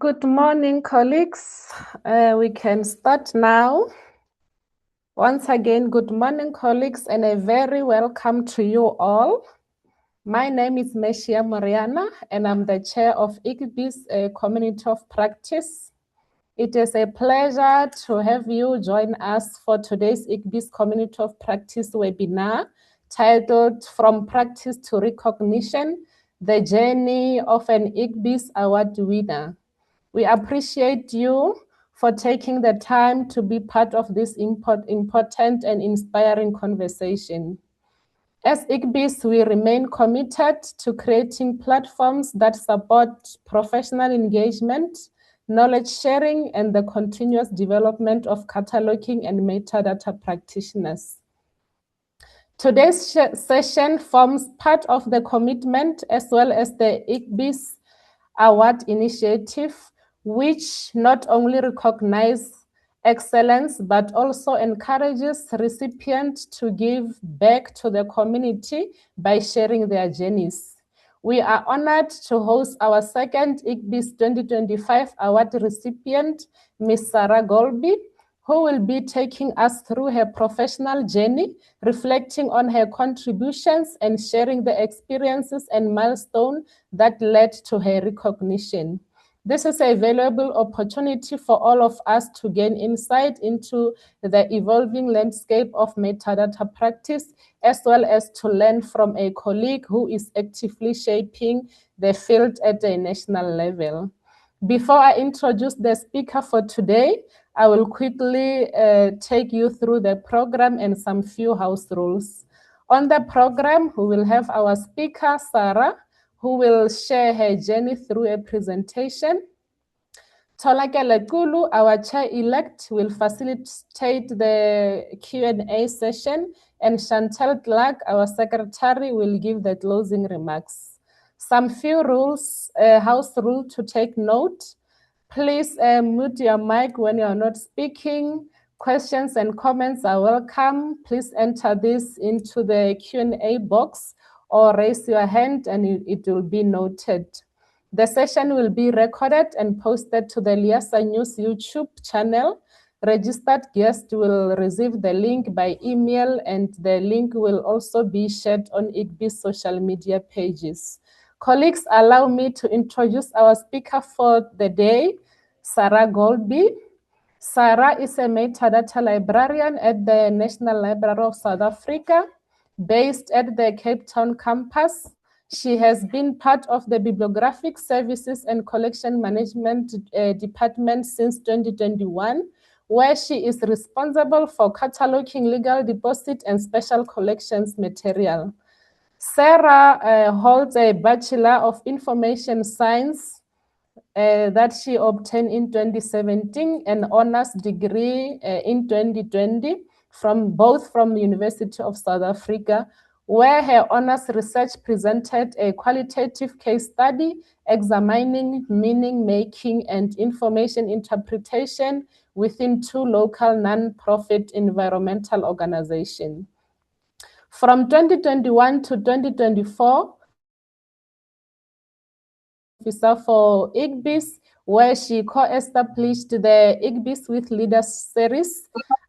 Good morning, colleagues. We can start now. Once again, good morning, colleagues, and a very welcome to you all. My name is Meshia Moriana, and I'm the chair of IGBIS Community of Practice. It is a pleasure to have you join us for today's IGBIS Community of Practice webinar titled From Practice to Recognition, the Journey of an IGBIS Award Winner. We appreciate you for taking the time to be part of this important and inspiring conversation. As IGBIS, we remain committed to creating platforms that support professional engagement, knowledge sharing, and the continuous development of cataloging and metadata practitioners. Today's session forms part of the commitment as well as the IGBIS Award Initiative, which not only recognizes excellence, but also encourages recipients to give back to the community by sharing their journeys. We are honored to host our second IGBIS 2025 award recipient, Ms. Sarah Golby, who will be taking us through her professional journey, reflecting on her contributions and sharing the experiences and milestones that led to her recognition. This is a valuable opportunity for all of us to gain insight into the evolving landscape of metadata practice, as well as to learn from a colleague who is actively shaping the field at a national level. Before I introduce the speaker for today, I will quickly take you through the program and some few house rules. On the program, we will have our speaker, Sarah, who will share her journey through a presentation. Tolakele Kulu, our chair-elect, will facilitate the Q&A session, and Chantal Clark, our secretary, will give the closing remarks. Some few rules, house rule to take note. Please mute your mic when you are not speaking. Questions and comments are welcome. Please enter this into the Q&A box or raise your hand and it will be noted. The session will be recorded and posted to the Liasa News YouTube channel. Registered guests will receive the link by email, and the link will also be shared on IGBIS social media pages. Colleagues, allow me to introduce our speaker for the day, Sarah Golby. Sarah is a metadata librarian at the National Library of South Africa, based at the Cape Town campus. She has been part of the Bibliographic Services and Collection Management Department since 2021, where she is responsible for cataloging legal deposit and special collections material. Sarah holds a Bachelor of Information Science that she obtained in 2017, an honors degree in 2020 from the University of South Africa, where her honors research presented a qualitative case study examining meaning making and information interpretation within two local non-profit environmental organizations. From 2021 to 2024, officer for IGBIS, where she co-established the IGBIS with Leaders series,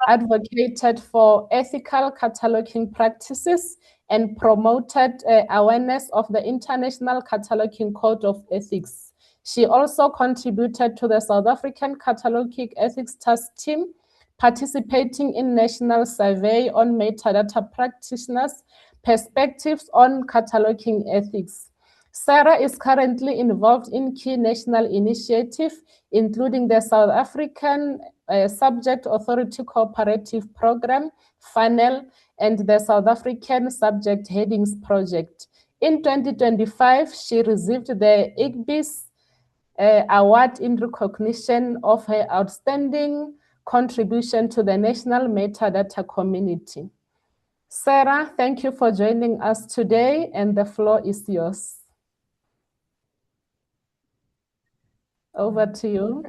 advocated for ethical cataloging practices, and promoted awareness of the International Cataloging Code of Ethics. She also contributed to the South African Cataloging Ethics Task Team, participating in national survey on metadata practitioners' perspectives on cataloging ethics. Sarah is currently involved in key national initiatives, including the South African Subject Authority Cooperative Program, FANEL, and the South African Subject Headings Project. In 2025, she received the IGBIS Award in recognition of her outstanding contribution to the national metadata community. Sarah, thank you for joining us today, and the floor is yours. Over to you.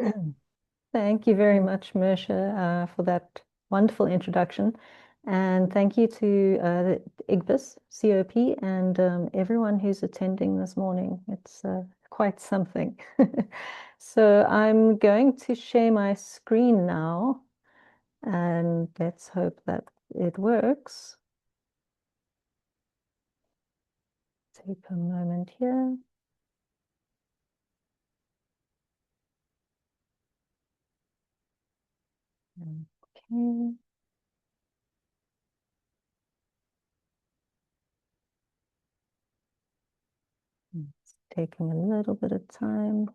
Thank you very much, Mersha, for that wonderful introduction. And thank you to the IGBIS, COP, and everyone who's attending this morning. It's quite something. So I'm going to share my screen now, and let's hope that it works. Take a moment here. Okay. It's taking a little bit of time.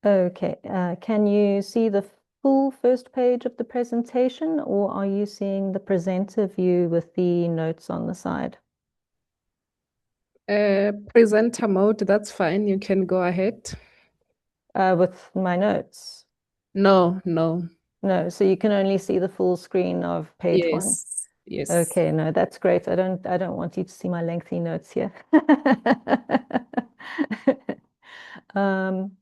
Okay, can you see the full first page of the presentation, or are you seeing the presenter view with the notes on the side? Presenter mode, that's fine. You can go ahead. With my notes? No, no. No, so you can only see the full screen of page one. Yes, yes. Okay, no, that's great. I don't want you to see my lengthy notes here. Um,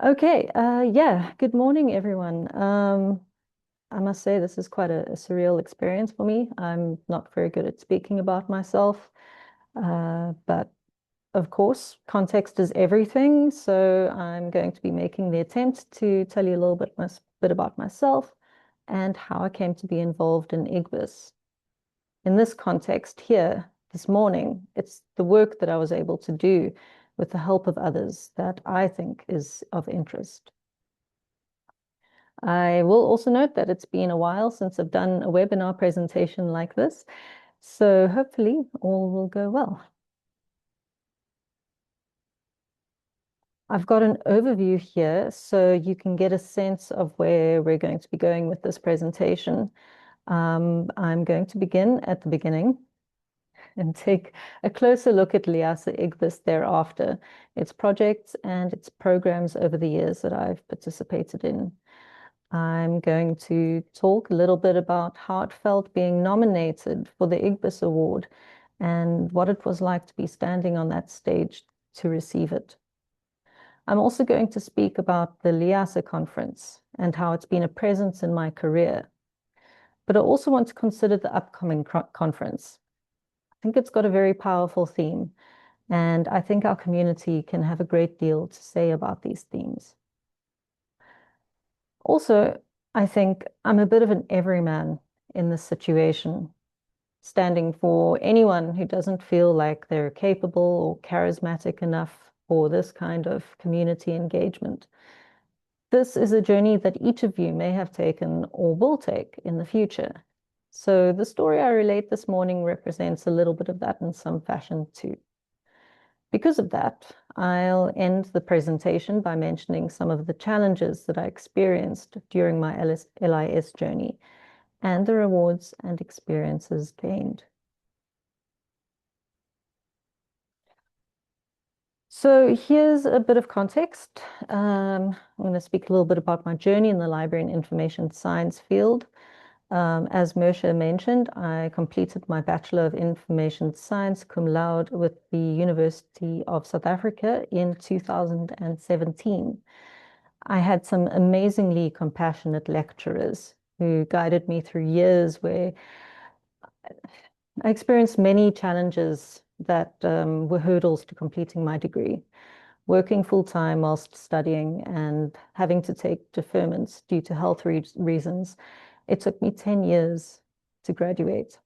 okay, yeah, good morning, everyone. I must say this is quite a surreal experience for me. I'm not very good at speaking about myself, but of course, context is everything. So I'm going to be making the attempt to tell you a little bit about myself and how I came to be involved in IGBIS. In this context here, this morning, it's the work that I was able to do with the help of others that I think is of interest. I will also note that it's been a while since I've done a webinar presentation like this, so hopefully all will go well. I've got an overview here so you can get a sense of where we're going to be going with this presentation. I'm going to begin at the beginning and take a closer look at Liasa IGBIS thereafter, its projects and its programs over the years that I've participated in. I'm going to talk a little bit about how it felt being nominated for the IGBIS Award and what it was like to be standing on that stage to receive it. I'm also going to speak about the Liasa conference and how it's been a presence in my career. But I also want to consider the upcoming conference. I think it's got a very powerful theme, and I think our community can have a great deal to say about these themes. Also, I think I'm a bit of an everyman in this situation, standing for anyone who doesn't feel like they're capable or charismatic enough for this kind of community engagement. This is a journey that each of you may have taken or will take in the future. So the story I relate this morning represents a little bit of that in some fashion too. Because of that, I'll end the presentation by mentioning some of the challenges that I experienced during my LIS journey and the rewards and experiences gained. So here's a bit of context. I'm going to speak a little bit about my journey in the library and information science field. As Mersha mentioned, I completed my Bachelor of Information Science cum laude with the University of South Africa in 2017. I had some amazingly compassionate lecturers who guided me through years where I experienced many challenges that were hurdles to completing my degree. Working full-time whilst studying and having to take deferments due to health reasons, it took me 10 years to graduate.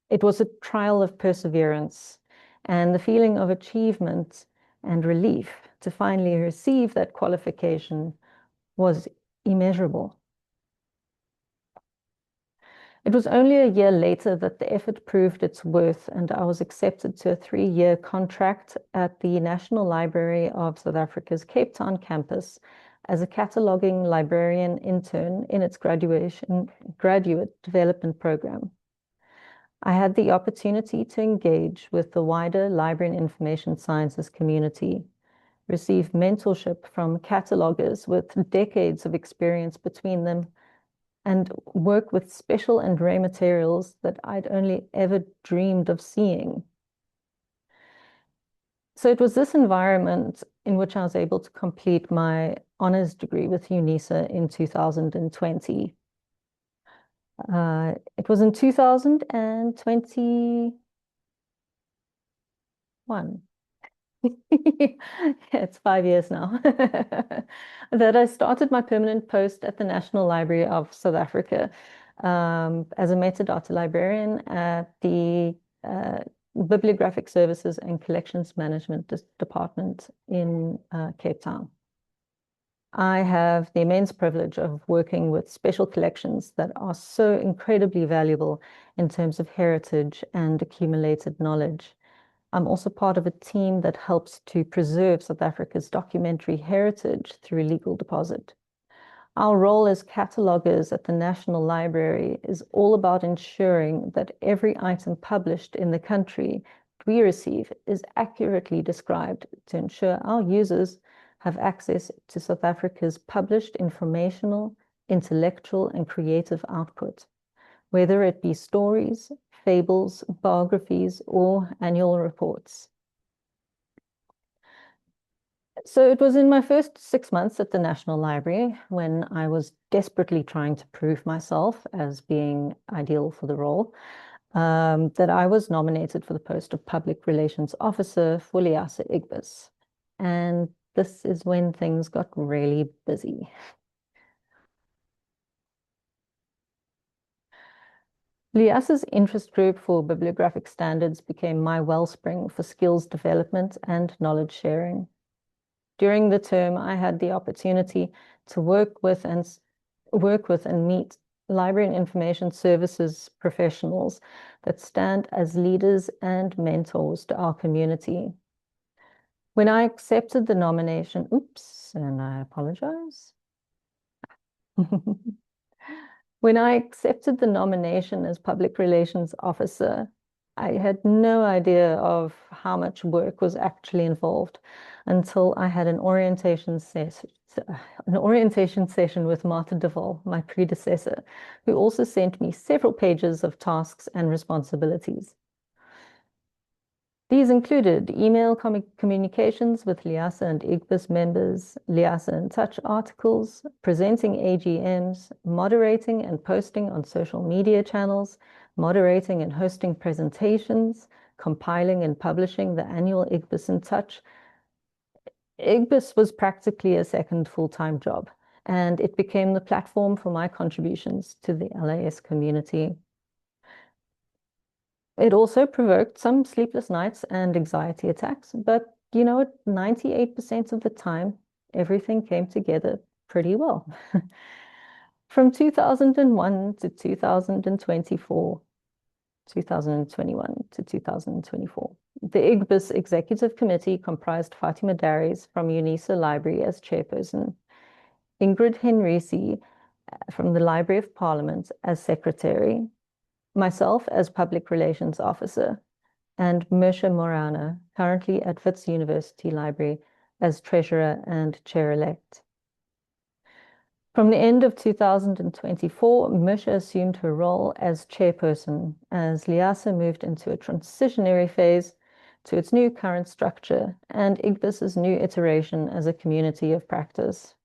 It was a trial of perseverance, and the feeling of achievement and relief to finally receive that qualification was immeasurable. It was only a year later that the effort proved its worth, and I was accepted to a 3-year contract at the National Library of South Africa's Cape Town campus as a cataloging librarian intern in its graduate development program. I had the opportunity to engage with the wider library and information sciences community, receive mentorship from catalogers with decades of experience between them, and work with special and rare materials that I'd only ever dreamed of seeing. So it was this environment in which I was able to complete my honors degree with UNISA in 2020. It was in 2021. It's 5 years now that I started my permanent post at the National Library of South Africa as a metadata librarian at the Bibliographic Services and Collections Management Department in Cape Town. I have the immense privilege of working with special collections that are so incredibly valuable in terms of heritage and accumulated knowledge. I'm also part of a team that helps to preserve South Africa's documentary heritage through legal deposit. Our role as catalogers at the National Library is all about ensuring that every item published in the country we receive is accurately described to ensure our users have access to South Africa's published informational, intellectual, and creative output, whether it be stories, fables, biographies, or annual reports. So it was in my first 6 months at the National Library, when I was desperately trying to prove myself as being ideal for the role, that I was nominated for the post of Public Relations Officer for LIASA IGBIS. And this is when things got really busy. LIASA's interest group for bibliographic standards became my wellspring for skills development and knowledge sharing. During the term, I had the opportunity to work with and meet library and information services professionals that stand as leaders and mentors to our community. When I accepted the nomination, and I apologize. When I accepted the nomination as Public Relations Officer, I had no idea of how much work was actually involved until I had an orientation session with Martha Duval, my predecessor, who also sent me several pages of tasks and responsibilities. These included email communications with LIASA and IGBIS members, LIASA in Touch articles, presenting AGMs, moderating and posting on social media channels, moderating and hosting presentations, compiling and publishing the annual IGBIS in Touch. IGBIS was practically a second full-time job, and it became the platform for my contributions to the LAS community. It also provoked some sleepless nights and anxiety attacks, but 98% of the time, everything came together pretty well. From 2001 to 2024, 2021 to 2024, the IGBIS Executive Committee comprised Fatima Daries from UNISA Library as chairperson, Ingrid Henrici from the Library of Parliament as secretary, myself as Public Relations Officer, and Mersha Morana, currently at Wits University Library, as Treasurer and Chair-elect. From the end of 2024, Mersha assumed her role as Chairperson as LIASA moved into a transitionary phase to its new current structure and IGBIS's new iteration as a community of practice.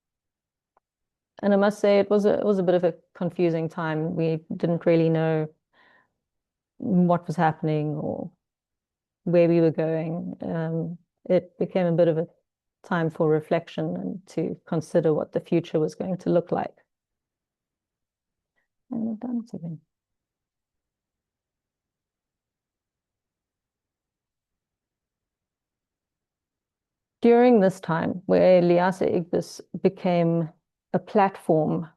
And I must say, it was a bit of a confusing time. We didn't really know what was happening or where we were going. It became a bit of a time for reflection and to consider what the future was going to look like. And we've done it again. During this time, where LIASA IGBIS became a platform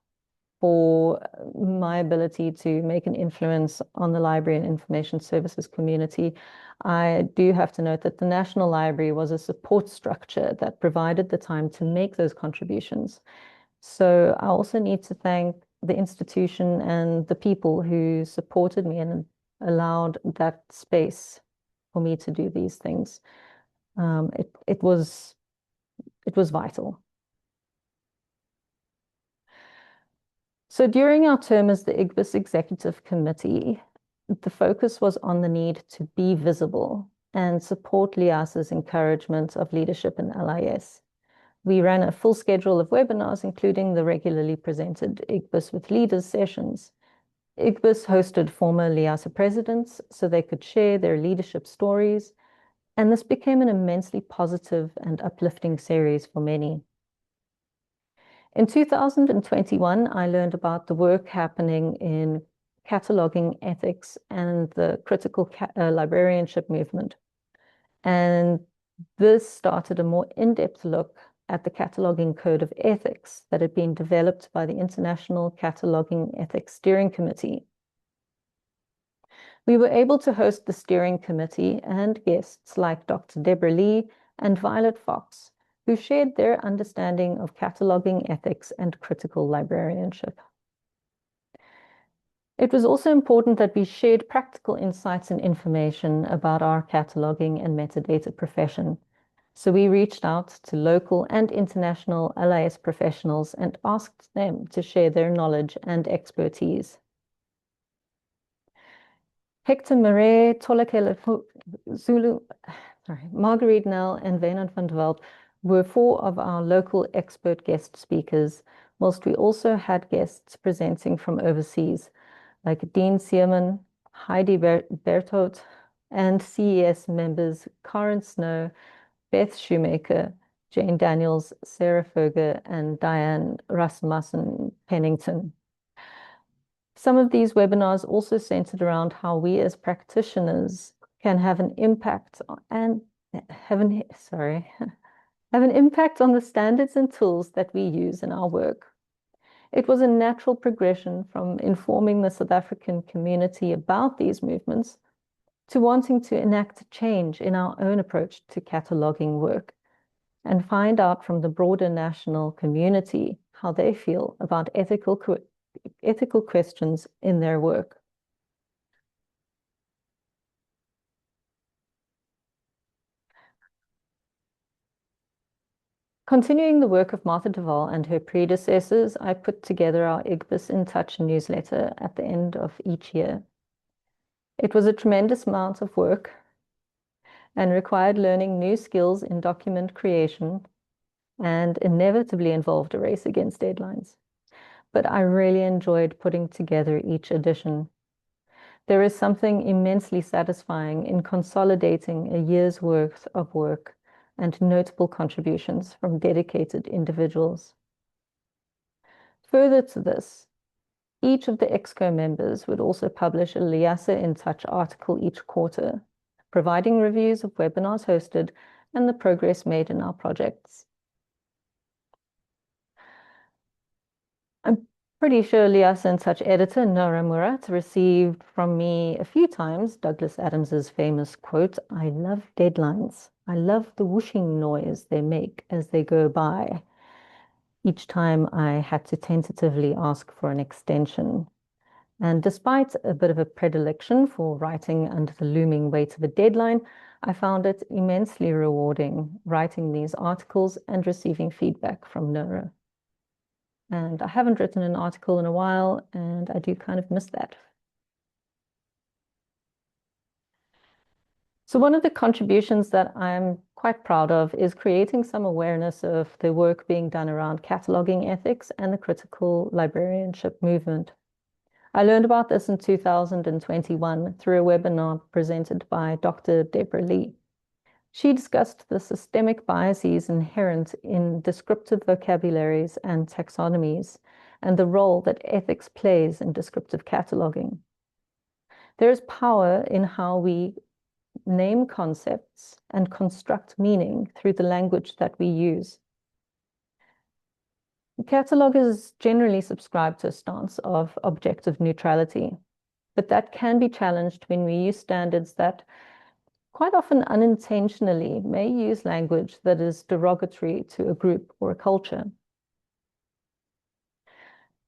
for my ability to make an influence on the library and information services community, I do have to note that the National Library was a support structure that provided the time to make those contributions. So I also need to thank the institution and the people who supported me and allowed that space for me to do these things. It was vital. So during our term as the IGBIS Executive Committee, the focus was on the need to be visible and support LIASA's encouragement of leadership in LIS. We ran a full schedule of webinars, including the regularly presented IGBIS with Leaders sessions. IGBIS hosted former LIASA presidents so they could share their leadership stories, and this became an immensely positive and uplifting series for many. In 2021, I learned about the work happening in cataloging ethics and the critical librarianship movement. And this started a more in-depth look at the Cataloging Code of Ethics that had been developed by the International Cataloging Ethics Steering Committee. We were able to host the steering committee and guests like Dr. Deborah Lee and Violet Fox, who shared their understanding of cataloging ethics and critical librarianship. It was also important that we shared practical insights and information about our cataloging and metadata profession. So we reached out to local and international LIS professionals and asked them to share their knowledge and expertise. Hector Murray, Tolakele Zulu, Marguerite Nell, and Wynand van der Walt were 4 of our local expert guest speakers, whilst we also had guests presenting from overseas, like Dean Seaman, Heidi Berthout, and CES members Karen Snow, Beth Shoemaker, Jane Daniels, Sarah Ferger, and Diane Rasmussen Pennington. Some of these webinars also centered around how we as practitioners can have an impact and have an impact on the standards and tools that we use in our work. It was a natural progression from informing the South African community about these movements to wanting to enact change in our own approach to cataloging work and find out from the broader national community how they feel about ethical questions in their work. Continuing the work of Martha Duval and her predecessors, I put together our IGBIS in Touch newsletter at the end of each year. It was a tremendous amount of work and required learning new skills in document creation and inevitably involved a race against deadlines. But I really enjoyed putting together each edition. There is something immensely satisfying in consolidating a year's worth of work and notable contributions from dedicated individuals. Further to this, each of the EXCO members would also publish a LIASA in Touch article each quarter, providing reviews of webinars hosted and the progress made in our projects. I'm pretty sure LIASA in Touch editor Nora Murat received from me a few times Douglas Adams's famous quote, "I love deadlines. I love the whooshing noise they make as they go by," each time I had to tentatively ask for an extension. And despite a bit of a predilection for writing under the looming weight of a deadline, I found it immensely rewarding writing these articles and receiving feedback from Nora. And I haven't written an article in a while, and I do kind of miss that. So one of the contributions that I'm quite proud of is creating some awareness of the work being done around cataloging ethics and the critical librarianship movement. I learned about this in 2021 through a webinar presented by Dr. Deborah Lee. She discussed the systemic biases inherent in descriptive vocabularies and taxonomies and the role that ethics plays in descriptive cataloging. There is power in how we name concepts and construct meaning through the language that we use. Catalogers generally subscribe to a stance of objective neutrality, but that can be challenged when we use standards that quite often unintentionally may use language that is derogatory to a group or a culture.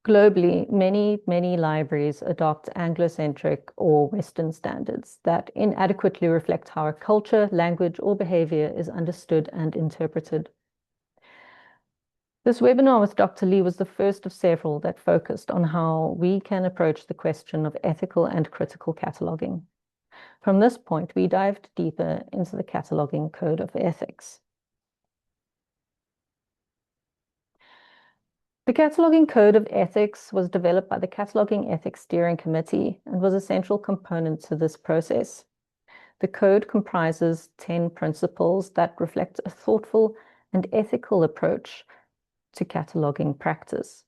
Globally, many libraries adopt Anglo-centric or Western standards that inadequately reflect how a culture, language, or behavior is understood and interpreted. This webinar with Dr. Lee was the first of several that focused on how we can approach the question of ethical and critical cataloging. From this point, we dived deeper into the Cataloging Code of Ethics. The Cataloging Code of Ethics was developed by the Cataloging Ethics Steering Committee and was a central component to this process. The code comprises 10 principles that reflect a thoughtful and ethical approach to cataloging practice.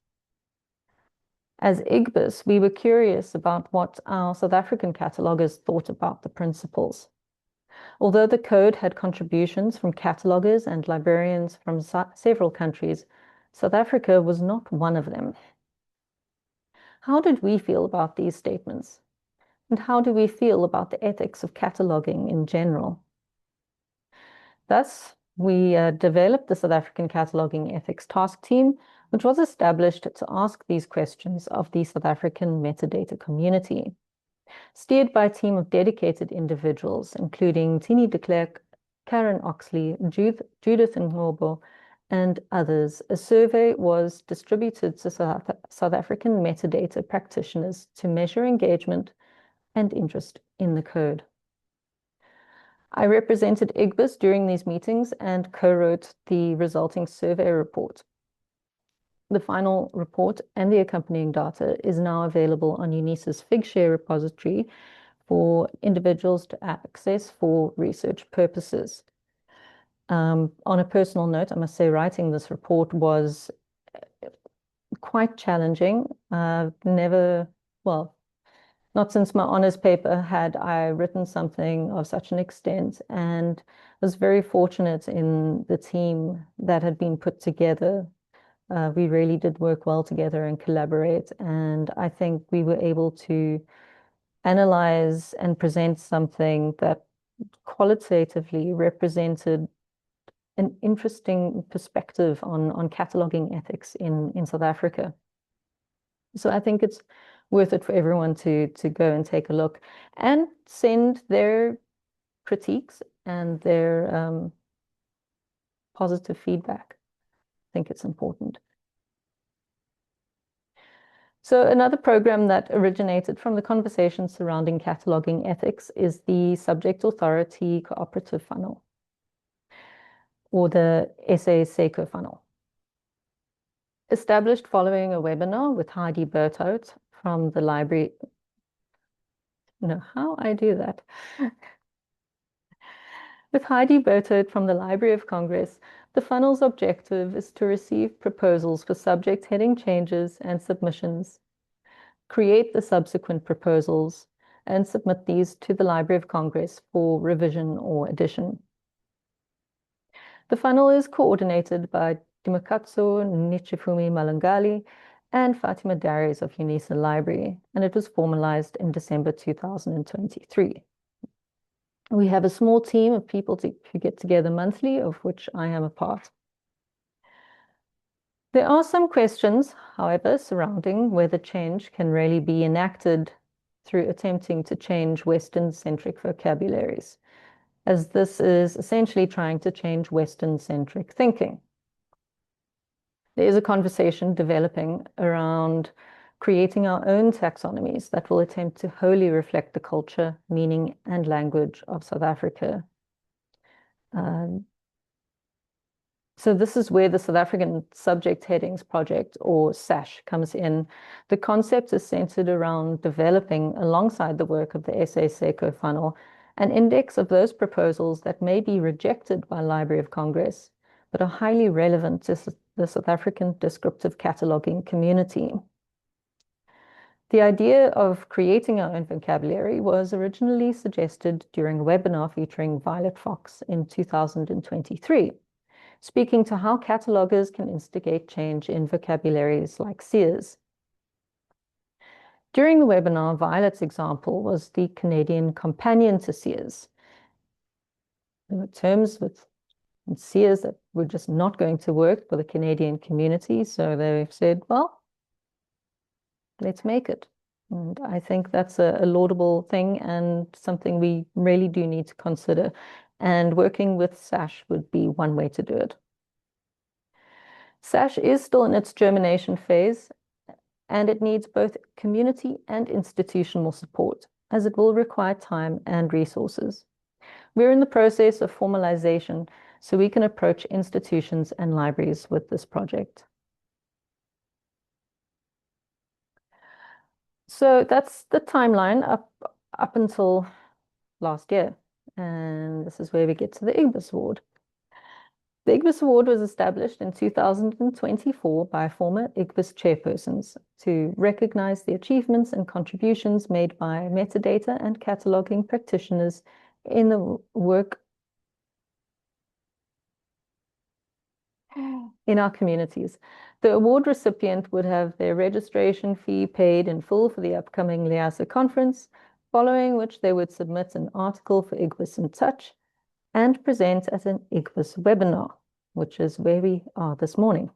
As IGBIS, we were curious about what our South African catalogers thought about the principles. Although the code had contributions from catalogers and librarians from several countries, South Africa was not one of them. How did we feel about these statements? And how do we feel about the ethics of cataloging in general? Thus, we developed the South African Cataloging Ethics Task Team, which was established to ask these questions of the South African metadata community. Steered by a team of dedicated individuals, including Tini de Klerk, Karen Oxley, Judith Ngobo, and others, a survey was distributed to South African metadata practitioners to measure engagement and interest in the code. I represented IGBIS during these meetings and co-wrote the resulting survey report. The final report and the accompanying data is now available on UNISA's Figshare repository for individuals to access for research purposes. On a personal note, I must say writing this report was quite challenging. Not since my honors paper had I written something of such an extent, and was very fortunate in the team that had been put together. We really did work well together and collaborate, and I think we were able to analyze and present something that qualitatively represented an interesting perspective on cataloging ethics in South Africa. So I think it's worth it for everyone to go and take a look and send their critiques and their positive feedback. I think it's important. So another program that originated from the conversation surrounding cataloging ethics is the Subject Authority Cooperative Funnel, or the SA SACO funnel. Established following a webinar with Heidi Berthout from the library. How I do that. With Heidi Berthout from the Library of Congress, the funnel's objective is to receive proposals for subject heading changes and submissions, create the subsequent proposals, and submit these to the Library of Congress for revision or addition. The funnel is coordinated by Dimokatso Nichifumi Malangali and Fatima Darius of UNISA Library, and it was formalized in December 2023. We have a small team of people who get together monthly, of which I am a part. There are some questions, however, surrounding whether change can really be enacted through attempting to change Western-centric vocabularies, as this is essentially trying to change Western-centric thinking. There is a conversation developing around creating our own taxonomies that will attempt to wholly reflect the culture, meaning, and language of South Africa. So this is where the South African Subject Headings Project, or SASH, comes in. The concept is centered around developing, alongside the work of the SA SACO funnel, an index of those proposals that may be rejected by Library of Congress, but are highly relevant to the South African descriptive cataloging community. The idea of creating our own vocabulary was originally suggested during a webinar featuring Violet Fox in 2023, speaking to how catalogers can instigate change in vocabularies like Sears. During the webinar, Violet's example was the Canadian companion to Sears. There were terms with Sears that were just not going to work for the Canadian community, so they said, well, let's make it. And I think that's a laudable thing and something we really do need to consider. And working with SASH would be one way to do it. SASH is still in its germination phase, and it needs both community and institutional support, as it will require time and resources. We're in the process of formalization, so we can approach institutions and libraries with this project. So that's the timeline up until last year. And this is where we get to the IGBIS Award. The IGBIS Award was established in 2024 by former IGBIS chairpersons to recognize the achievements and contributions made by metadata and cataloging practitioners in the work in our communities. The award recipient would have their registration fee paid in full for the upcoming LIASA conference, following which they would submit an article for IGBIS in Touch and present at an IGBIS webinar, which is where we are this morning.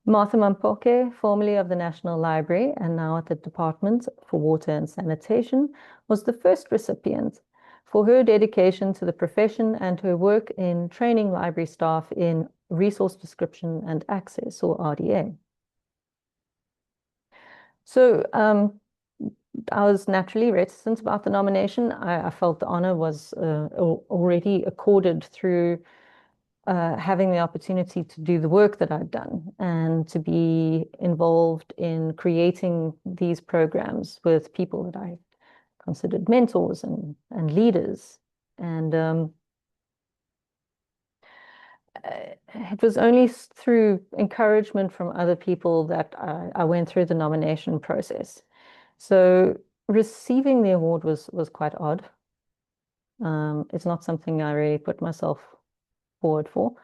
Martha Mampoke, formerly of the National Library and now at the Department for Water and Sanitation, was the first recipient for her dedication to the profession and her work in training library staff in resource description and access, or RDA. So I was naturally reticent about the nomination. I felt the honor was already accorded through having the opportunity to do the work that I'd done and to be involved in creating these programs with people that I considered mentors and leaders. And it was only through encouragement from other people that I went through the nomination process. So receiving the award was quite odd. It's not something I really put myself forward for.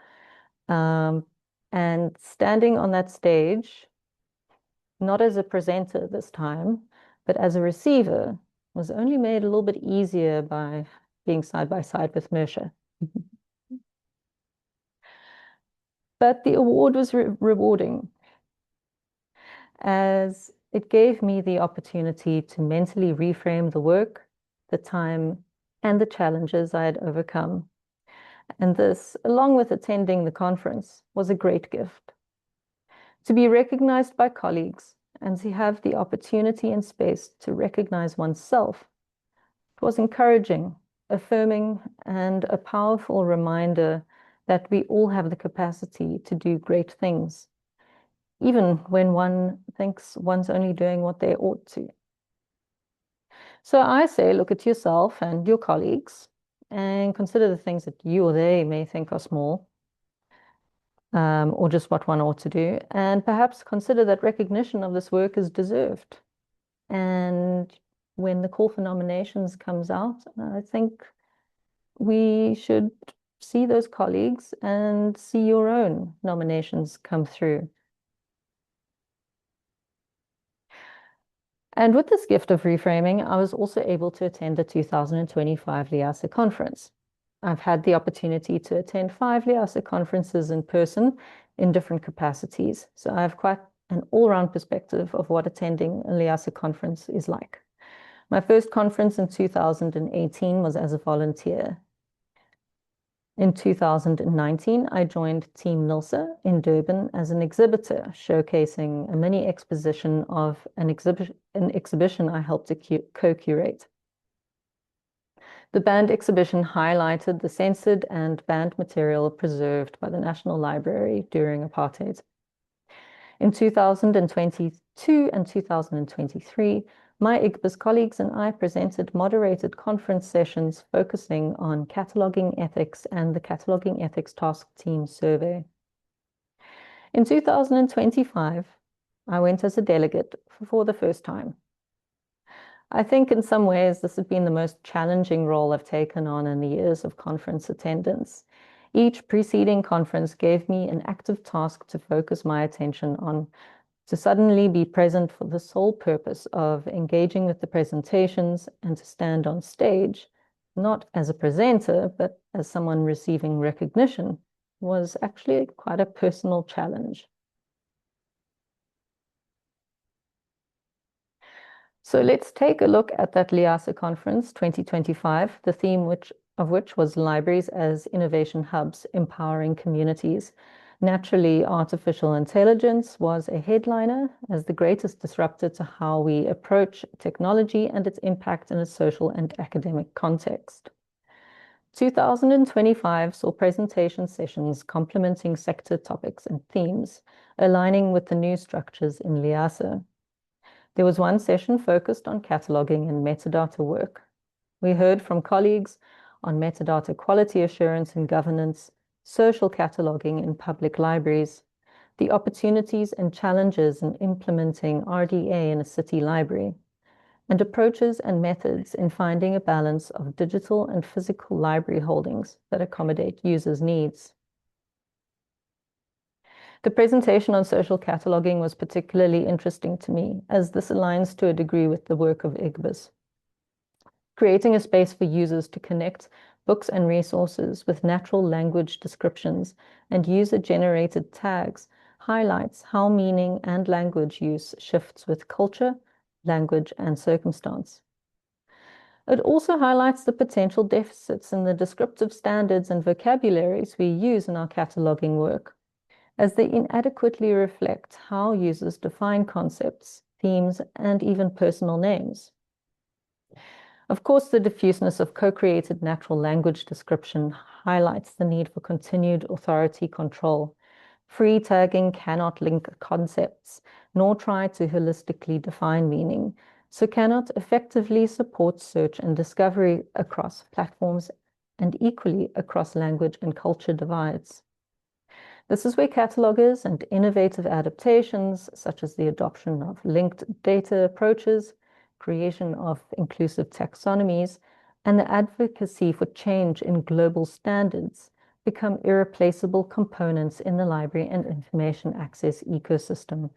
And standing on that stage, not as a presenter this time, but as a receiver, was only made a little bit easier by being side by side with Mersha. But the award was rewarding, as it gave me the opportunity to mentally reframe the work, the time, and the challenges I had overcome. And this, along with attending the conference, was a great gift. To be recognized by colleagues and to have the opportunity and space to recognize oneself, it was encouraging, affirming, and a powerful reminder that we all have the capacity to do great things, even when one thinks one's only doing what they ought to. So I say, look at yourself and your colleagues and consider the things that you or they may think are small, or just what one ought to do, and perhaps consider that recognition of this work is deserved. And when the call for nominations comes out, I think we should see those colleagues and see your own nominations come through. And with this gift of reframing, I was also able to attend the 2025 LIASA conference. I've had the opportunity to attend 5 LIASA conferences in person in different capacities. So I have quite an all-round perspective of what attending a LIASA conference is like. My first conference in 2018 was as a volunteer. In 2019, I joined Team NILSA in Durban as an exhibitor, showcasing a mini exposition of an exhibition I helped to co-curate. The banned exhibition highlighted the censored and banned material preserved by the National Library during apartheid. In 2022 and 2023, my IGBIS colleagues and I presented moderated conference sessions focusing on cataloging ethics and the Cataloging Ethics Task Team survey. In 2025, I went as a delegate for the first time. I think in some ways this has been the most challenging role I've taken on in the years of conference attendance. Each preceding conference gave me an active task to focus my attention on, to suddenly be present for the sole purpose of engaging with the presentations and to stand on stage, not as a presenter, but as someone receiving recognition, was actually quite a personal challenge. So let's take a look at that LIASA conference 2025, the theme of which was Libraries as Innovation Hubs, Empowering Communities. Naturally, artificial intelligence was a headliner as the greatest disruptor to how we approach technology and its impact in a social and academic context. 2025 saw presentation sessions complementing sector topics and themes, aligning with the new structures in LIASA. There was one session focused on cataloging and metadata work. We heard from colleagues on metadata quality assurance and governance, social cataloging in public libraries, the opportunities and challenges in implementing RDA in a city library, and approaches and methods in finding a balance of digital and physical library holdings that accommodate users' needs. The presentation on social cataloging was particularly interesting to me, as this aligns to a degree with the work of IGBIS. Creating a space for users to connect books and resources with natural language descriptions and user-generated tags highlights how meaning and language use shifts with culture, language, and circumstance. It also highlights the potential deficits in the descriptive standards and vocabularies we use in our cataloging work, as they inadequately reflect how users define concepts, themes, and even personal names. Of course, the diffuseness of co-created natural language description highlights the need for continued authority control. Free tagging cannot link concepts, nor try to holistically define meaning, so cannot effectively support search and discovery across platforms and equally across language and culture divides. This is where catalogers and innovative adaptations, such as the adoption of linked data approaches, creation of inclusive taxonomies, and the advocacy for change in global standards, become irreplaceable components in the library and information access ecosystem.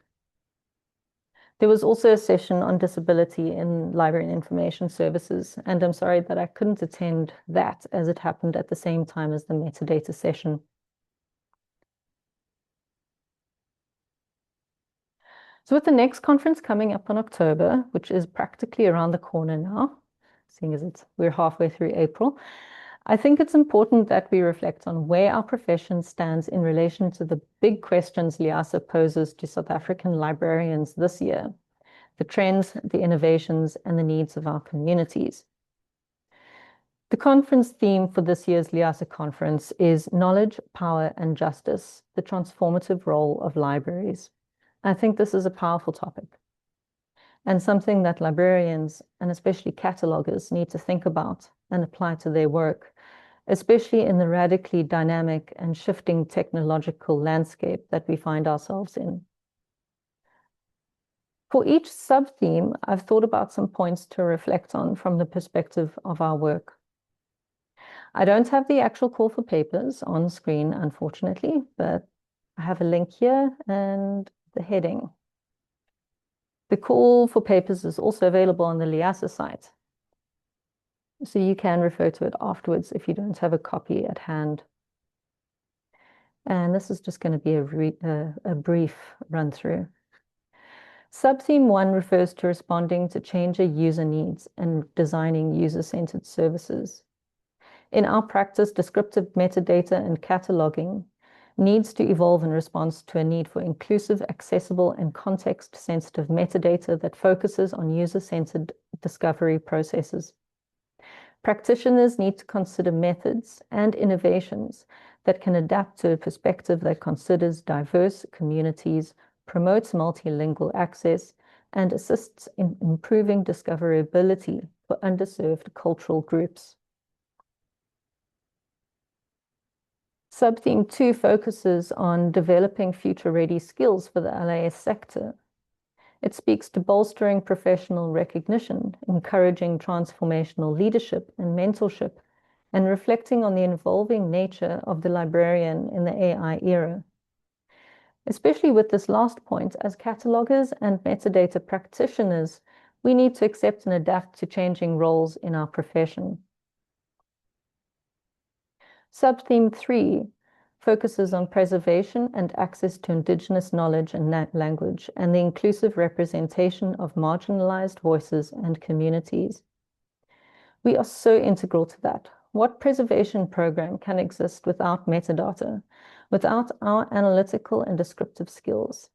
There was also a session on disability in library and information services, and I'm sorry that I couldn't attend that as it happened at the same time as the metadata session. So with the next conference coming up in October, which is practically around the corner now, seeing as we're halfway through April, I think it's important that we reflect on where our profession stands in relation to the big questions LIASA poses to South African librarians this year, the trends, the innovations, and the needs of our communities. The conference theme for this year's LIASA conference is Knowledge, Power, and Justice, the Transformative Role of Libraries. I think this is a powerful topic and something that librarians and especially catalogers need to think about and apply to their work, especially in the radically dynamic and shifting technological landscape that we find ourselves in. For each sub-theme, I've thought about some points to reflect on from the perspective of our work. I don't have the actual call for papers on screen, unfortunately, but I have a link here and the heading. The call for papers is also available on the LIASA site, so you can refer to it afterwards if you don't have a copy at hand. And this is just going to be a brief run through. Sub-theme 1 refers to responding to changer user needs and designing user-centered services. In our practice, descriptive metadata and cataloging needs to evolve in response to a need for inclusive, accessible, and context-sensitive metadata that focuses on user-centered discovery processes. Practitioners need to consider methods and innovations that can adapt to a perspective that considers diverse communities, promotes multilingual access, and assists in improving discoverability for underserved cultural groups. Sub-theme 2 focuses on developing future-ready skills for the LIS sector. It speaks to bolstering professional recognition, encouraging transformational leadership and mentorship, and reflecting on the evolving nature of the librarian in the AI era. Especially with this last point, as catalogers and metadata practitioners, we need to accept and adapt to changing roles in our profession. Sub-theme 3 focuses on preservation and access to Indigenous knowledge and language and the inclusive representation of marginalized voices and communities. We are so integral to that. What preservation program can exist without metadata, without our analytical and descriptive skills?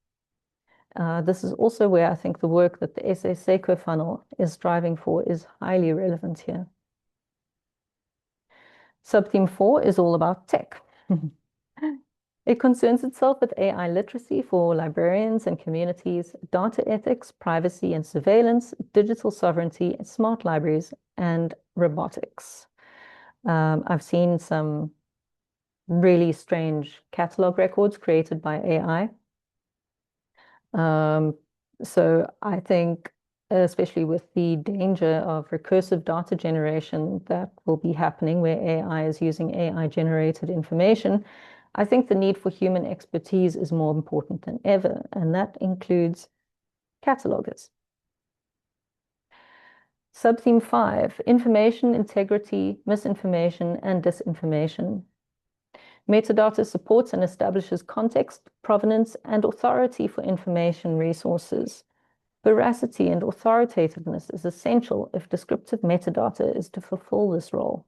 This is also where I think the work that the SA SECO funnel is striving for is highly relevant here. Sub-theme 4 is all about tech. It concerns itself with AI literacy for librarians and communities, data ethics, privacy and surveillance, digital sovereignty, smart libraries, and robotics. I've seen some really strange catalog records created by AI. So I think, especially with the danger of recursive data generation that will be happening where AI is using AI-generated information, I think the need for human expertise is more important than ever, and that includes catalogers. Subtheme 5, information integrity, misinformation, and disinformation. Metadata supports and establishes context, provenance, and authority for information resources. Veracity and authoritativeness is essential if descriptive metadata is to fulfill this role.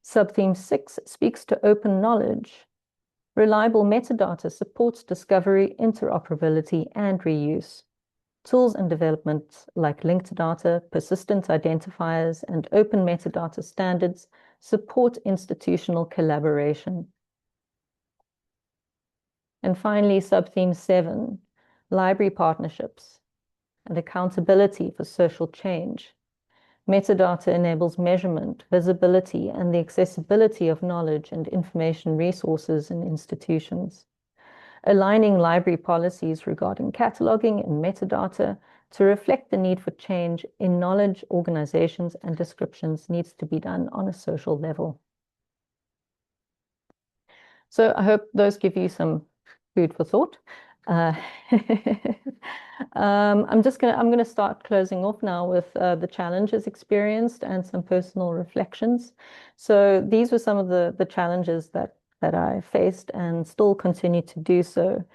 Subtheme 6 speaks to open knowledge. Reliable metadata supports discovery, interoperability, and reuse. Tools and development like linked data, persistent identifiers, and open metadata standards support institutional collaboration. And finally, subtheme 7, library partnerships and accountability for social change. Metadata enables measurement, visibility, and the accessibility of knowledge and information resources in institutions. Aligning library policies regarding cataloging and metadata to reflect the need for change in knowledge, organizations, and descriptions needs to be done on a social level. So I hope those give you some food for thought. I'm going to start closing off now with the challenges experienced and some personal reflections. So these were some of the challenges that I faced and still continue to do so.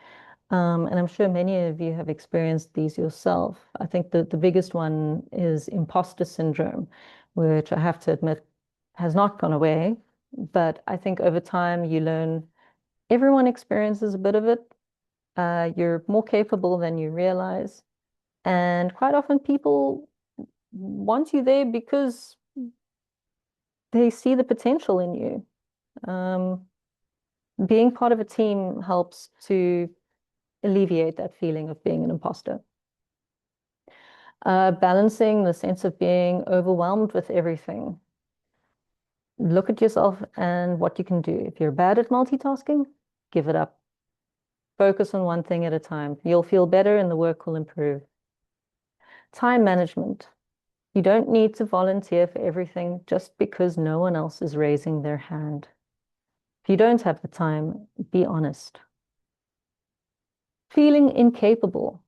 And I'm sure many of you have experienced these yourself. I think the biggest one is imposter syndrome, which I have to admit has not gone away. But I think over time you learn everyone experiences a bit of it. You're more capable than you realize. And quite often people want you there because they see the potential in you. Being part of a team helps to alleviate that feeling of being an imposter. Balancing the sense of being overwhelmed with everything. Look at yourself and what you can do. If you're bad at multitasking, give it up. Focus on one thing at a time. You'll feel better and the work will improve. Time management. You don't need to volunteer for everything just because no one else is raising their hand. If you don't have the time, be honest. Feeling incapable.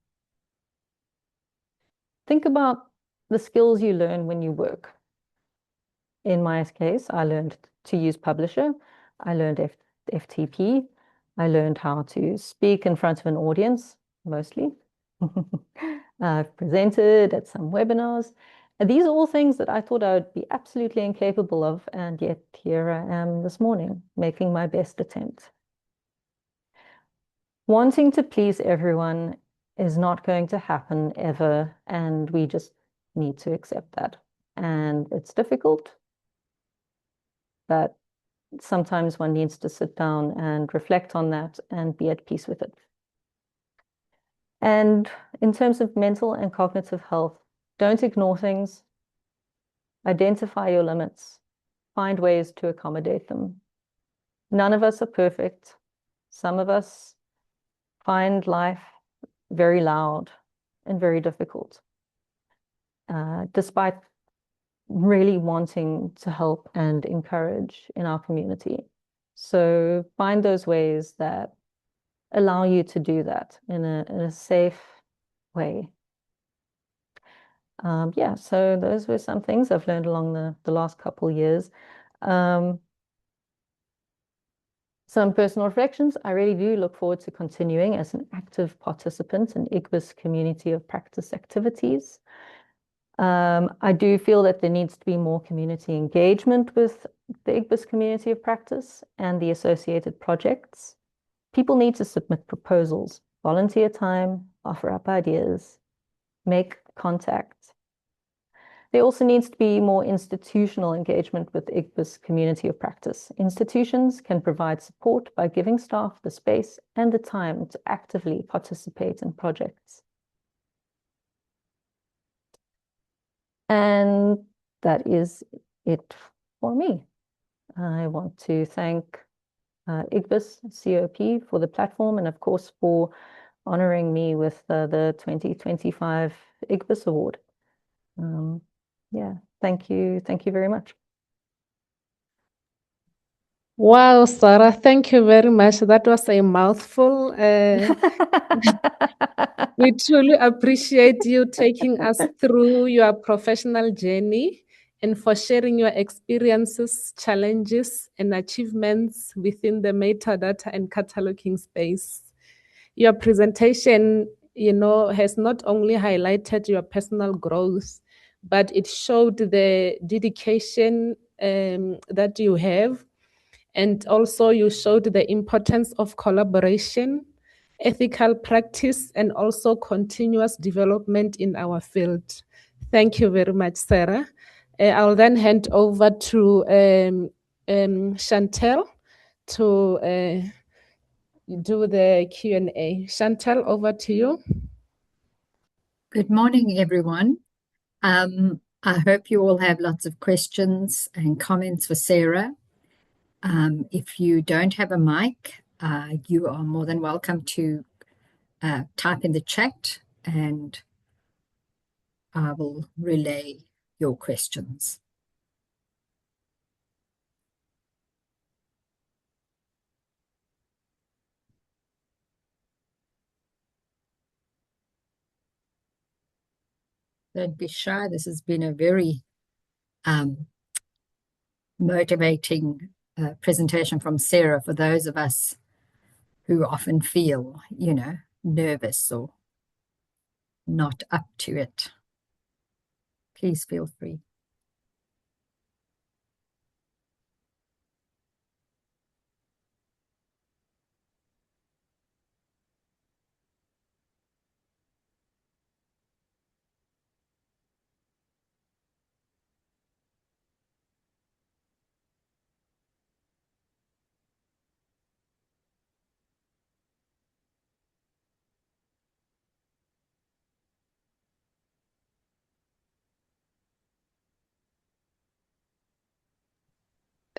Think about the skills you learn when you work. In my case, I learned to use Publisher. I learned FTP. I learned how to speak in front of an audience, mostly. I've presented at some webinars. And these are all things that I thought I would be absolutely incapable of, and yet here I am this morning, making my best attempt. Wanting to please everyone is not going to happen ever, and we just need to accept that. And it's difficult, but sometimes one needs to sit down and reflect on that and be at peace with it. And in terms of mental and cognitive health, don't ignore things. Identify your limits. Find ways to accommodate them. None of us are perfect. Some of us find life very loud and very difficult, despite really wanting to help and encourage in our community. So find those ways that allow you to do that in a safe way. Yeah, so those were some things I've learned along the last couple of years. Some personal reflections. I really do look forward to continuing as an active participant in IGBIS community of practice activities. I do feel that there needs to be more community engagement with the IGBIS community of practice and the associated projects. People need to submit proposals, volunteer time, offer up ideas, make contact. There also needs to be more institutional engagement with IGBIS community of practice. Institutions can provide support by giving staff the space and the time to actively participate in projects. And that is it for me. I want to thank IGBIS COP for the platform and, of course, for honoring me with the 2025 IGBIS Award. Yeah, thank you. Thank you very much. Wow, Sarah, thank you very much. That was a mouthful. We truly appreciate you taking us through your professional journey and for sharing your experiences, challenges, and achievements within the metadata and cataloging space. Your presentation, has not only highlighted your personal growth, but it showed the dedication that you have. And also, you showed the importance of collaboration, ethical practice, and also continuous development in our field. Thank you very much, Sarah. I'll then hand over to Chantel to do the Q&A. Chantel, over to you. Good morning, everyone. I hope you all have lots of questions and comments for Sarah. If you don't have a mic, you are more than welcome to type in the chat and I will relay your questions. Don't be shy. This has been a very motivating presentation from Sarah for those of us who often feel, nervous or not up to it. Please feel free.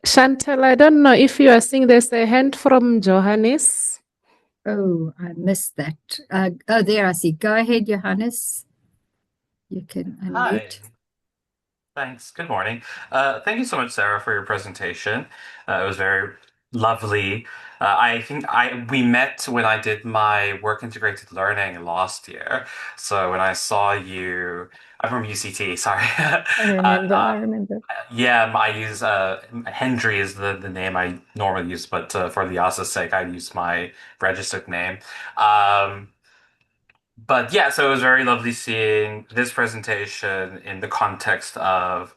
Chantel, I don't know if you are seeing there's a hand from Johannes. Oh, I missed that. There I see. Go ahead, Johannes. You can unmute. Hi. Thanks. Good morning. Thank you so much, Sarah, for your presentation. It was very lovely. I think we met when I did my work integrated learning last year. So when I saw you, I'm from UCT, sorry. I remember. I remember. Yeah, I use Hendry is the name I normally use, but for Liasa's sake, I use my registered name. But yeah, so it was very lovely seeing this presentation in the context of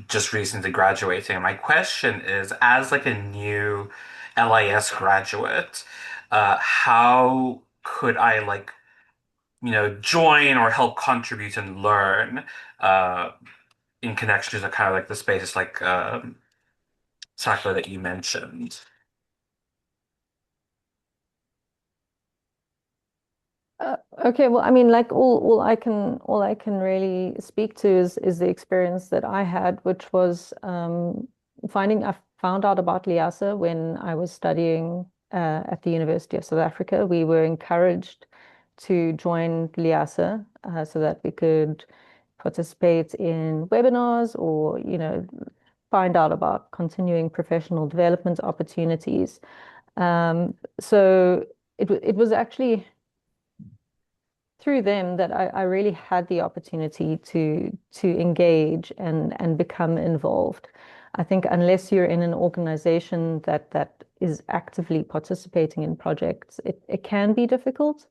just recently graduating. My question is, as like a new LIS graduate, how could I join or help contribute and learn in connection to kind of like the spaces like Sakura that you mentioned? Okay, well, I mean, like all I can really speak to is the experience that I had, which was I found out about Liasa when I was studying at the University of South Africa. We were encouraged to join Liasa so that we could participate in webinars or, find out about continuing professional development opportunities. So it was actually through them that I really had the opportunity to engage and become involved. I think unless you're in an organization that is actively participating in projects, it can be difficult.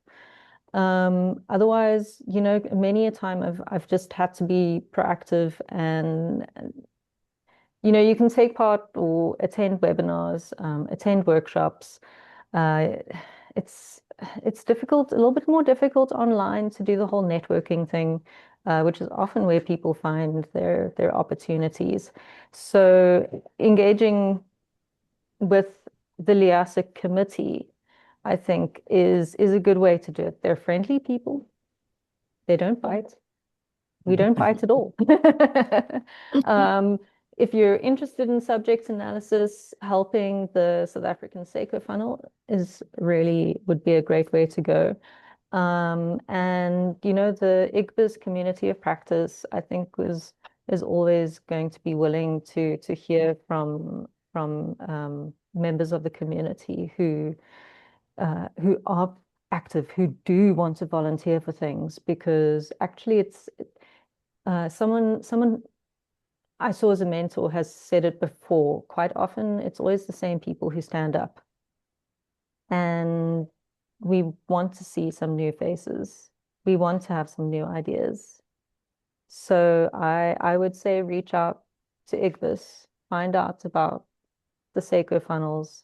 Otherwise, many a time I've just had to be proactive and you can take part or attend webinars, attend workshops. It's it's difficult, a little bit more difficult online to do the whole networking thing, which is often where people find their opportunities. So engaging with the LIASIC committee, I think, is a good way to do it. They're friendly people. They don't bite. We don't bite at all. If you're interested in subject analysis, helping the South African SACO funnel would be a great way to go. And the IGBIS community of practice, I think, is always going to be willing to hear from members of the community who are active, who do want to volunteer for things, because actually someone I saw as a mentor has said it before. Quite often, it's always the same people who stand up. And we want to see some new faces. We want to have some new ideas. So I would say reach out to IGBIS, find out about the SACO funnels,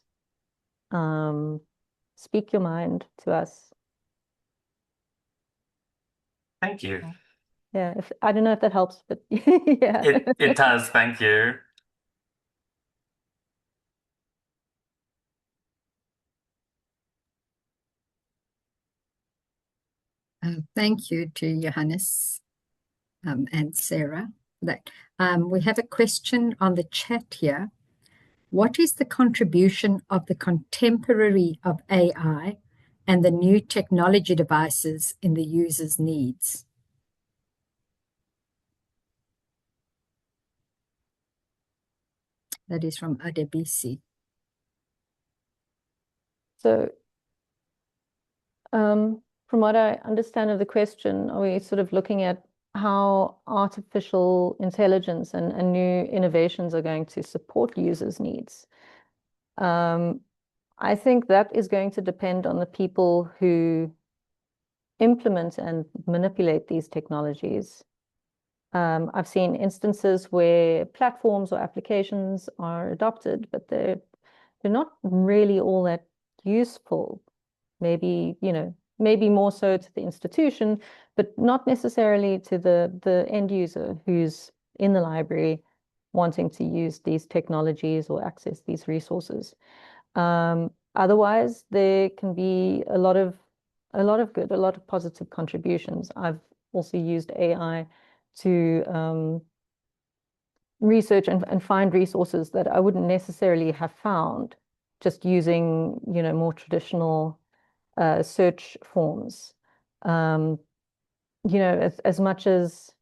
speak your mind to us. Thank you. Yeah, I don't know if that helps, but yeah. It does, thank you. Thank you to Johannes and Sarah for that. We have a question on the chat here. What is the contribution of the contemporary of AI and the new technology devices in the user's needs? That is from Adebisi. So, from what I understand of the question, are we sort of looking at how artificial intelligence and new innovations are going to support users' needs? I think that is going to depend on the people who implement and manipulate these technologies. I've seen instances where platforms or applications are adopted, but they're not really all that useful. Maybe, maybe more so to the institution, but not necessarily to the end user who's in the library wanting to use these technologies or access these resources. Otherwise, there can be a lot of good, a lot of positive contributions. I've also used AI to research and find resources that I wouldn't necessarily have found just using, more traditional search forms. As much as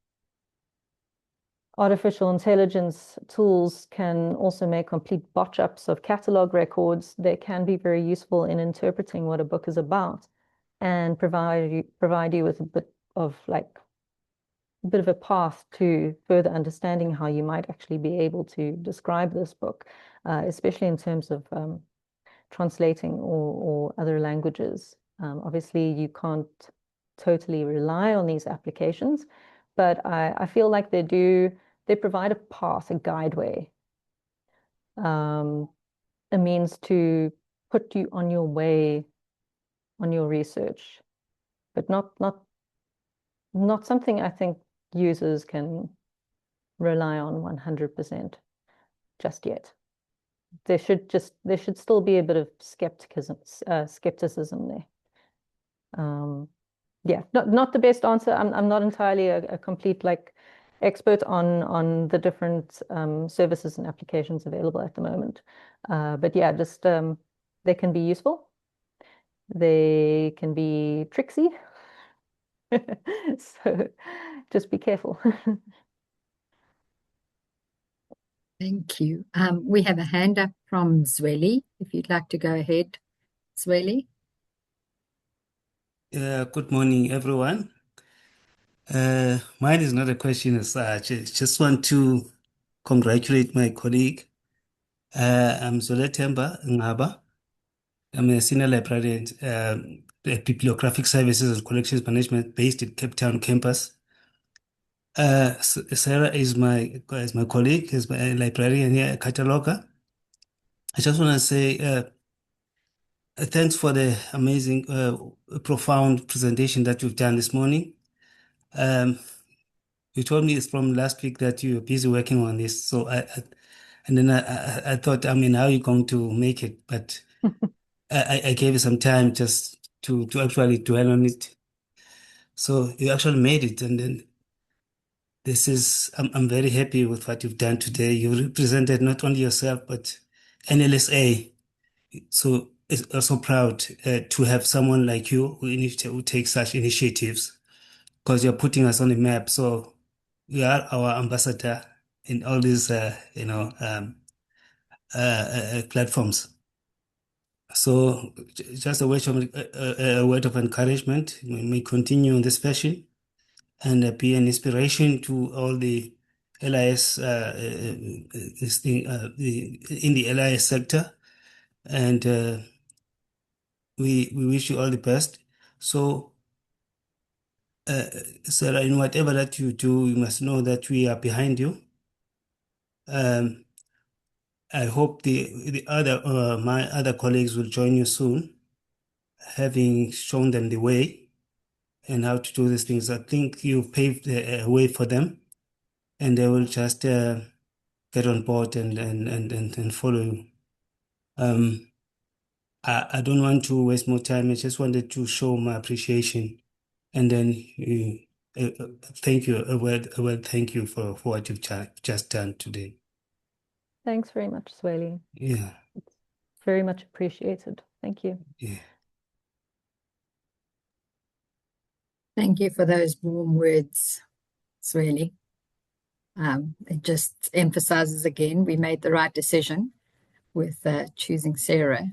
artificial intelligence tools can also make complete botch-ups of catalog records, they can be very useful in interpreting what a book is about and provide you with a bit of a path to further understanding how you might actually be able to describe this book, especially in terms of translating or other languages. Obviously, you can't totally rely on these applications, but I feel like they provide a path, a guideway, a means to put you on your way on your research, but not something I think users can rely on 100% just yet. There should still be a bit of skepticism there. Yeah, not the best answer. I'm not entirely a complete expert on the different services and applications available at the moment. But yeah, just they can be useful. They can be tricksy. So just be careful. Thank you. We have a hand up from Zweli. If you'd like to go ahead, Zweli. Good morning, everyone. Mine is not a question as such. I just want to congratulate my colleague. I'm Zoletemba Ngaba. I'm a senior librarian at Bibliographic Services and Collections Management based at Cape Town campus. Sarah is my colleague, is my librarian here, a cataloger. I just want to say Thanks for the amazing, profound presentation that you've done this morning. You told me it's from last week that you're busy working on this, so and then I thought, I mean, how are you going to make it? But I gave you some time just to actually dwell on it. So you actually made it, and then I'm very happy with what you've done today. You represented not only yourself but NLSA. So it's also proud to have someone like you who takes such initiatives, because you're putting us on the map. So you are our ambassador in all these, platforms. So just a word of encouragement. We may continue in this fashion and be an inspiration to all the LIS, in the LIS sector. And we wish you all the best. So, Sarah, in whatever that you do, you must know that we are behind you. I hope my other colleagues will join you soon, having shown them the way and how to do these things. I think you've paved the way for them, and they will just get on board and follow you. I don't want to waste more time. I just wanted to show my appreciation, and then thank you, thank you for what you've just done today. Thanks very much, Swaley. Yeah. It's very much appreciated. Thank you. Yeah. Thank you for those warm words, Sweli. It just emphasizes again we made the right decision with choosing Sarah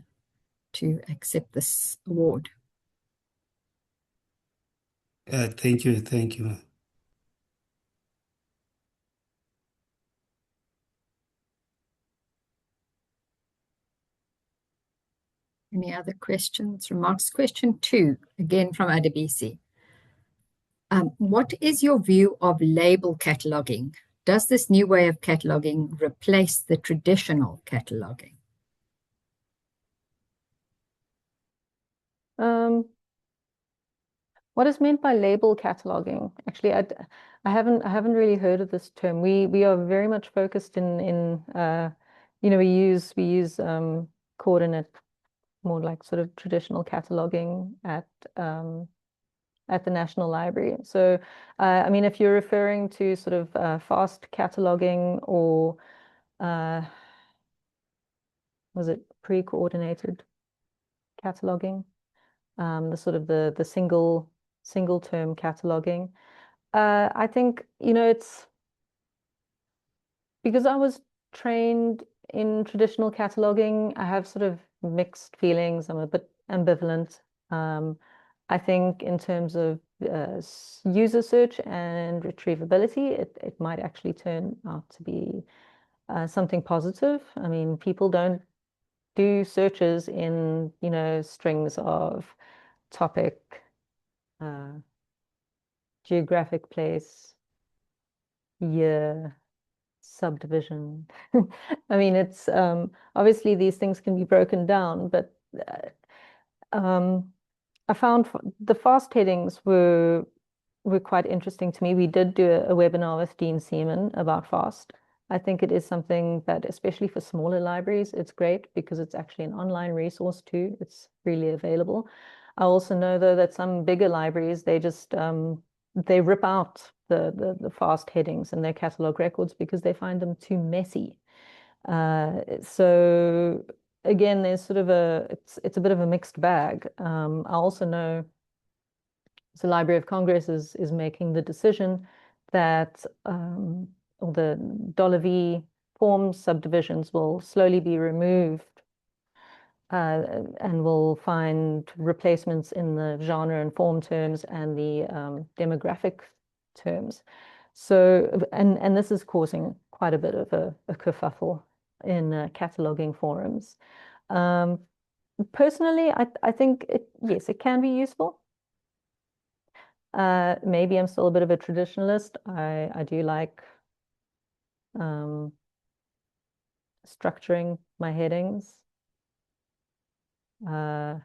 to accept this award. Thank you. Thank you. Any other questions, remarks? Question 2, again from Adebisi. What is your view of label cataloging? Does this new way of cataloging replace the traditional cataloging? What is meant by label cataloging? Actually, I haven't really heard of this term. We are very much focused in we use coordinate, more like sort of traditional cataloging at the National Library. So, I mean, if you're referring to sort of fast cataloging or was it pre-coordinated cataloging? The sort of the single term cataloging. I think, it's because I was trained in traditional cataloging, I have sort of mixed feelings. I'm a bit ambivalent. I think in terms of user search and retrievability, it might actually turn out to be something positive. I mean, people don't do searches in, strings of topic, geographic place, year, subdivision. I mean, it's obviously these things can be broken down, but I found the fast headings were quite interesting to me. We did do a webinar with Dean Seaman about fast. I think it is something that, especially for smaller libraries, it's great because it's actually an online resource too. It's really available. I also know, though, that some bigger libraries, they just they rip out the fast headings in their catalog records because they find them too messy. So again, there's sort of it's a bit of a mixed bag. I also know the Library of Congress is making the decision that all the $V form subdivisions will slowly be removed and will find replacements in the genre and form terms and the demographic terms. So, and this is causing quite a bit of a kerfuffle in cataloging forums. Personally, I think yes, it can be useful. Maybe I'm still a bit of a traditionalist. I do like structuring my headings. So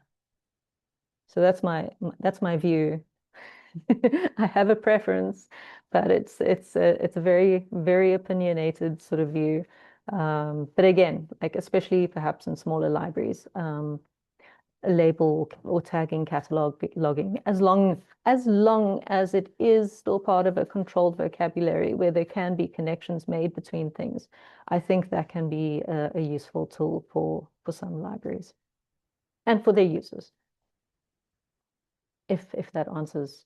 that's my view. I have a preference, but it's a very, very opinionated sort of view. But again, like especially perhaps in smaller libraries, label or tagging catalog logging, as long as it is still part of a controlled vocabulary where there can be connections made between things, I think that can be a useful tool for some libraries and for their users. If that answers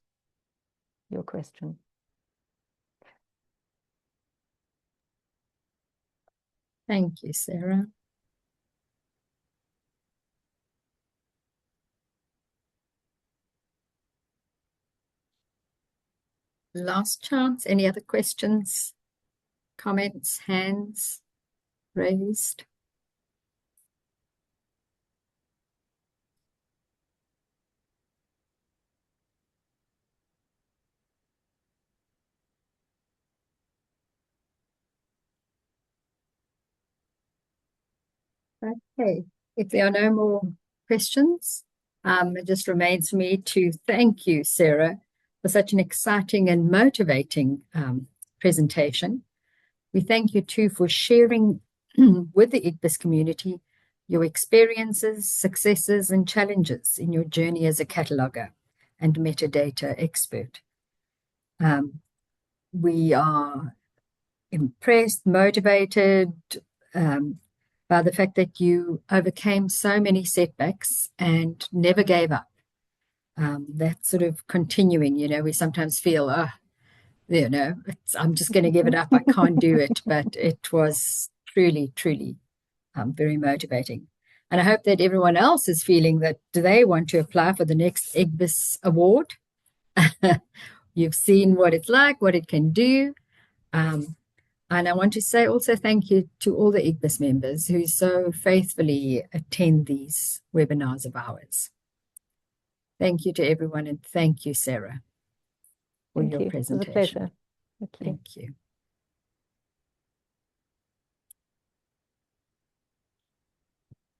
your question. Thank you, Sarah. Last chance. Any other questions, comments, hands raised? Okay, if there are no more questions, it just remains for me to thank you, Sarah, for such an exciting and motivating presentation. We thank you too for sharing with the IGBIS community your experiences, successes, and challenges in your journey as a cataloger and metadata expert. We are impressed, motivated by the fact that you overcame so many setbacks and never gave up. That sort of continuing, we sometimes feel, I'm just going to give it up. I can't do it. But it was truly, truly very motivating. And I hope that everyone else is feeling that they want to apply for the next IGBIS award. You've seen what it's like, what it can do. And I want to say also thank you to all the IGBIS members who so faithfully attend these webinars of ours. Thank you to everyone, and thank you, Sarah, for your presentation. It was a pleasure. Thank you. Thank you.